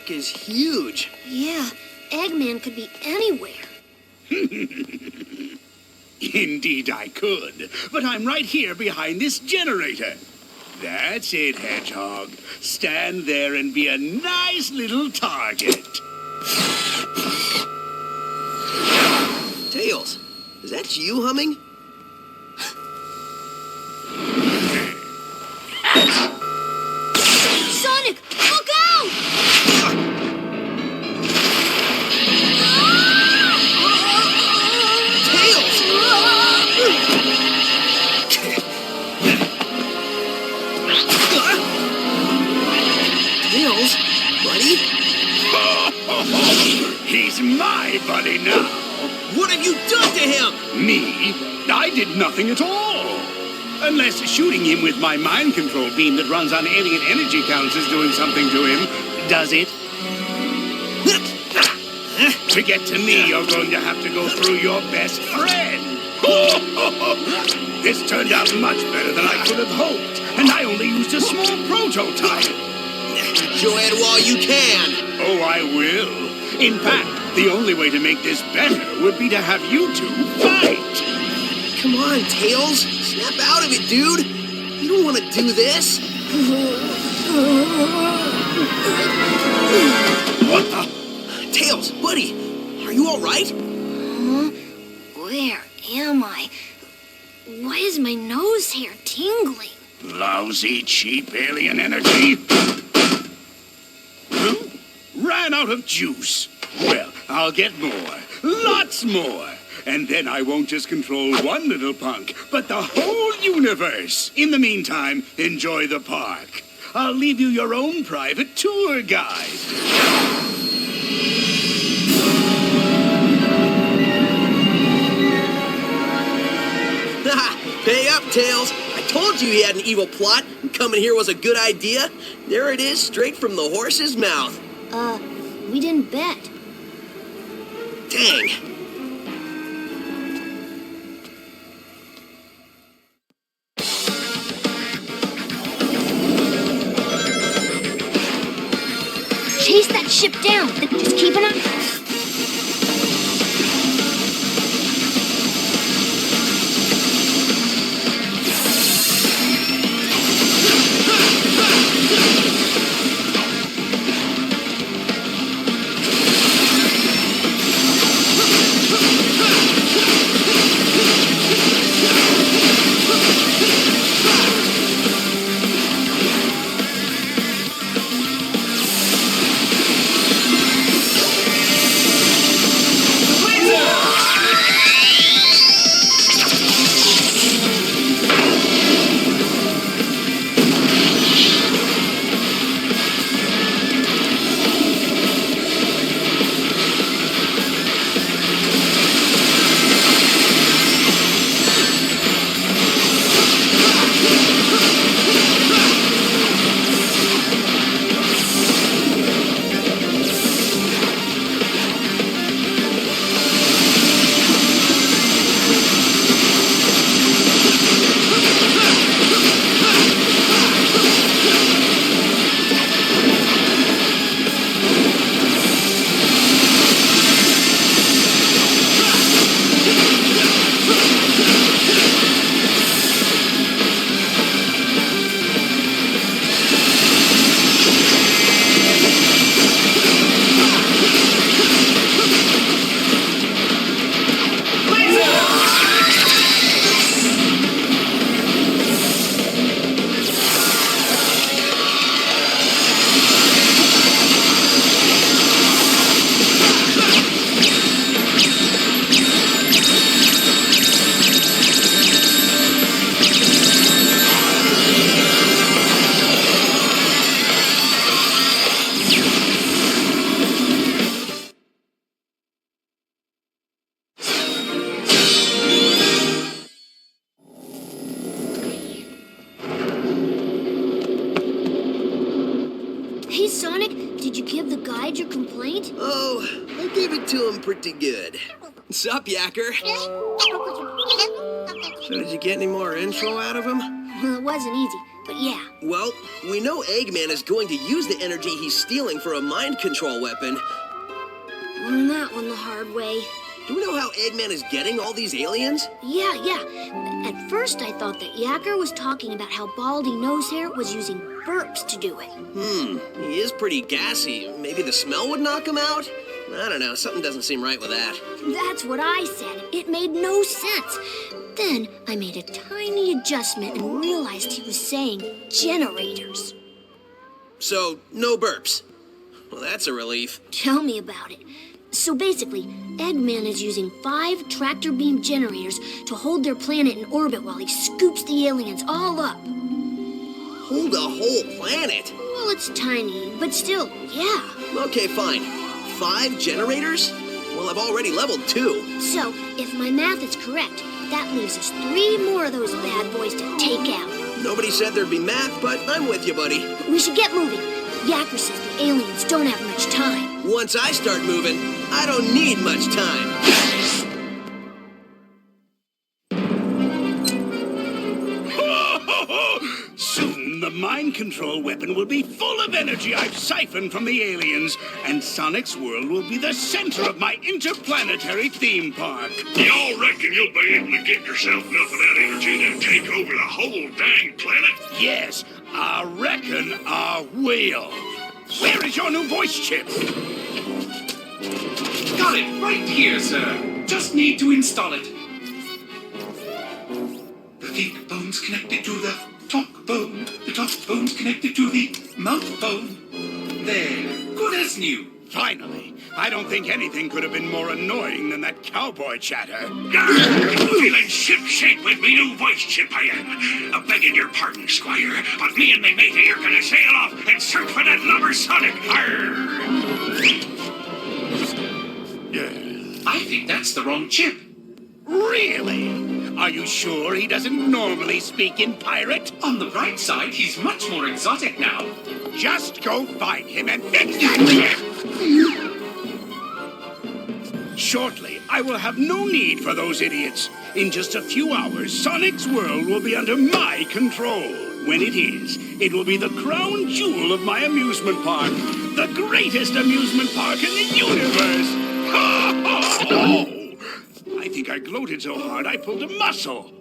park is huge. Yeah, Eggman could be anywhere. Indeed I could, but I'm right here behind this generator. That's it, Hedgehog. Stand there and be a nice little target. Tails, is that you humming? Sonic, look out! Tails! Tails, buddy? He's my buddy now. What have you done to him? Me? I did nothing at all. Unless shooting him with my mind control beam that runs on alien energy counts is doing something to him. Does it? To get to me, you're going to have to go through your best friend. This turned out much better than I could have hoped, and I only used a small prototype. Enjoy it while you can. Oh, I will. In fact, the only way to make this better would be to have you two fight. Come on, Tails. Snap out of it, dude. You don't want to do this. What the? Tails, buddy, are you all right? Where am I? Why is my nose hair tingling? Lousy, cheap alien energy. Huh? Ran out of juice. Well, I'll get more. Lots more. And then I won't just control one little punk, but the whole universe. In the meantime, enjoy the park. I'll leave you your own private tour guide. Pay up, Tails. I told you he had an evil plot, and coming here was a good idea. There it is, straight from the horse's mouth. We didn't bet. Dang. Chase that ship down. Just keep an eye. Hey, Sonic, did you give the guide your complaint? Oh, I gave it to him pretty good. Sup, Yacker? So did you get any more info out of him? Well, it wasn't easy, but yeah. Well, we know Eggman is going to use the energy he's stealing for a mind control weapon. Learned that one the hard way. Do we know how Eggman is getting all these aliens? Yeah. At first, I thought that Yacker was talking about how Baldy Nosehair was using burps to do it. He is pretty gassy. Maybe the smell would knock him out? I don't know, something doesn't seem right with that. That's what I said. It made no sense. Then I made a tiny adjustment and realized he was saying generators. So, no burps. Well, that's a relief. Tell me about it. So basically, Eggman is using 5 tractor beam generators to hold their planet in orbit while he scoops the aliens all up. Hold a whole planet? Well, it's tiny, but still, yeah. Okay, fine. 5 generators? Well, I've already leveled 2. So, if my math is correct, that leaves us 3 more of those bad boys to take out. Nobody said there'd be math, but I'm with you, buddy. We should get moving. Yacker says the aliens don't have much time. Once I start moving, I don't need much time. Soon the mind control weapon will be full of energy I've siphoned from the aliens, and Sonic's world will be the center of my interplanetary theme park. Y'all reckon you'll be able to get yourself enough of that energy to take over the whole dang planet? Yes, I reckon I will. Where is your new voice chip? Got it right here, sir. Just need to install it. The thick bone's connected to the talk bone. The talk bone's connected to the mouth bone. There. Good as new. Finally. I don't think anything could have been more annoying than that cowboy chatter. Feeling ship-shape with me new voice chip I am. Begging your pardon, Squire, but me and my matey are gonna sail off and search for that lubber Sonic. I think that's the wrong chip. Really? Are you sure he doesn't normally speak in pirate? On the bright side, he's much more exotic now. Just go find him and fix that. Shortly, I will have no need for those idiots. In just a few hours, Sonic's world will be under my control. When it is, it will be the crown jewel of my amusement park. The greatest amusement park in the universe. I think I gloated so hard I pulled a muscle.